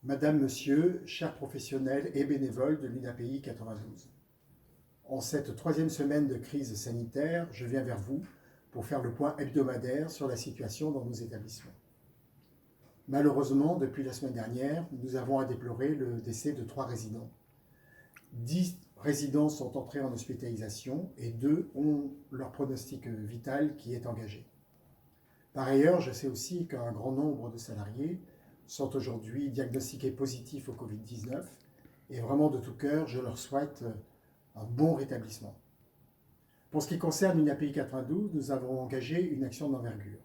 Madame, Monsieur, chers professionnels et bénévoles de l'UNAPI 92. En cette troisième semaine de crise sanitaire, je viens vers vous pour faire le point hebdomadaire sur la situation dans nos établissements. Malheureusement, depuis la semaine dernière, nous avons à déplorer le décès de 3 résidents. 10 résidents sont entrés en hospitalisation et 2 ont leur pronostic vital qui est engagé. Par ailleurs, je sais aussi qu'un grand nombre de salariés sont aujourd'hui diagnostiqués positifs au Covid-19 et vraiment de tout cœur, je leur souhaite un bon rétablissement. Pour ce qui concerne l'UNAPI 92, nous avons engagé une action d'envergure.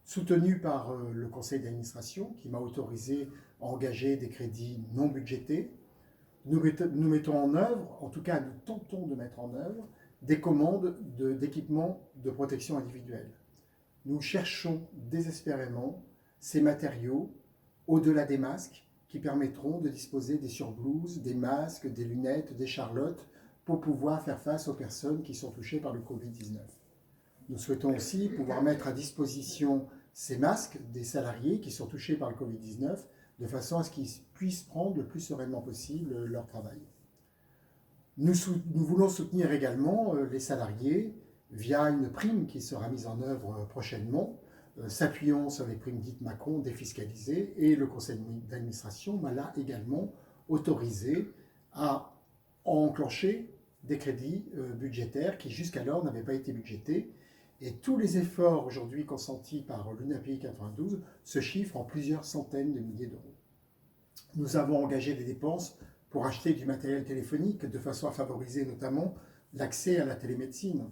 Soutenue par le conseil d'administration qui m'a autorisé à engager des crédits non budgétés, nous mettons en œuvre, en tout cas nous tentons de mettre en œuvre, des commandes d'équipements de protection individuelle. Nous cherchons désespérément ces matériaux au-delà des masques qui permettront de disposer des surblouses, des masques, des lunettes, des charlottes pour pouvoir faire face aux personnes qui sont touchées par le Covid-19. Nous souhaitons aussi pouvoir mettre à disposition ces masques des salariés qui sont touchés par le Covid-19 de façon à ce qu'ils puissent prendre le plus sereinement possible leur travail. Nous voulons soutenir également les salariés via une prime qui sera mise en œuvre prochainement, s'appuyant sur les primes dites Macron défiscalisées, et le conseil d'administration m'a là également autorisé à enclencher des crédits budgétaires qui jusqu'alors n'avaient pas été budgétés. Et tous les efforts aujourd'hui consentis par l'UNAPI 92 se chiffrent en plusieurs centaines de milliers d'euros. Nous avons engagé des dépenses pour acheter du matériel téléphonique de façon à favoriser notamment l'accès à la télémédecine.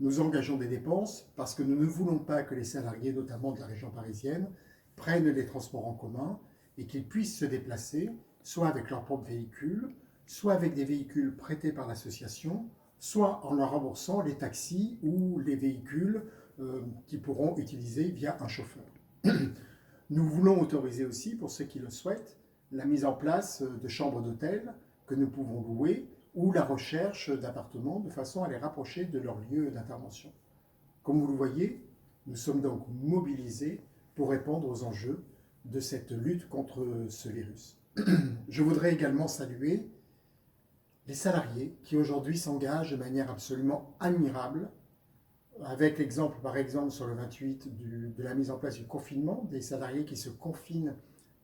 Nous engageons des dépenses parce que nous ne voulons pas que les salariés, notamment de la région parisienne, prennent les transports en commun et qu'ils puissent se déplacer, soit avec leur propre véhicule, soit avec des véhicules prêtés par l'association, soit en leur remboursant les taxis ou les véhicules qu'ils pourront utiliser via un chauffeur. Nous voulons autoriser aussi, pour ceux qui le souhaitent, la mise en place de chambres d'hôtel que nous pouvons louer ou la recherche d'appartements de façon à les rapprocher de leur lieu d'intervention. Comme vous le voyez, nous sommes donc mobilisés pour répondre aux enjeux de cette lutte contre ce virus. Je voudrais également saluer les salariés qui aujourd'hui s'engagent de manière absolument admirable, avec l'exemple par exemple sur le 28 de la mise en place du confinement, des salariés qui se confinent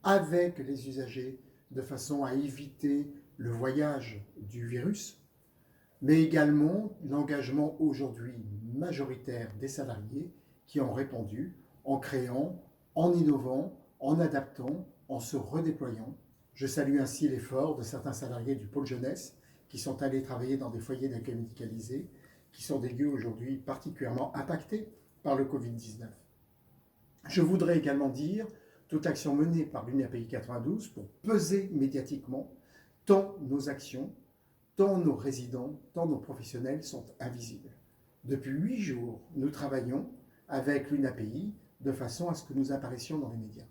avec les usagers de façon à éviter le voyage du virus, mais également l'engagement aujourd'hui majoritaire des salariés qui ont répondu en créant, en innovant, en adaptant, en se redéployant. Je salue ainsi l'effort de certains salariés du pôle jeunesse qui sont allés travailler dans des foyers d'accueil médicalisés, qui sont des lieux aujourd'hui particulièrement impactés par le Covid-19. Je voudrais également dire toute action menée par l'UNAPI 92 pour peser médiatiquement tant nos actions, tant nos résidents, tant nos professionnels sont invisibles. Depuis 8 jours, nous travaillons avec l'UNAPI de façon à ce que nous apparaissions dans les médias.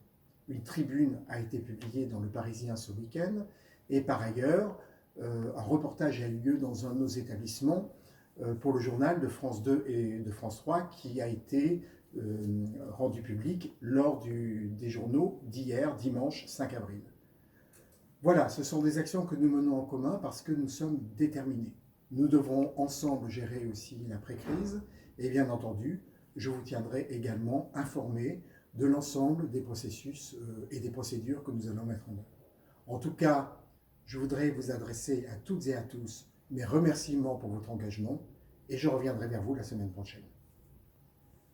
Une tribune a été publiée dans Le Parisien ce week-end et par ailleurs, un reportage a eu lieu dans un de nos établissements pour le journal de France 2 et de France 3 qui a été rendu public lors des journaux d'hier, dimanche 5 avril. Voilà, ce sont des actions que nous menons en commun parce que nous sommes déterminés. Nous devrons ensemble gérer aussi l'après-crise et bien entendu, je vous tiendrai également informé de l'ensemble des processus et des procédures que nous allons mettre en œuvre. En tout cas, je voudrais vous adresser à toutes et à tous mes remerciements pour votre engagement et je reviendrai vers vous la semaine prochaine.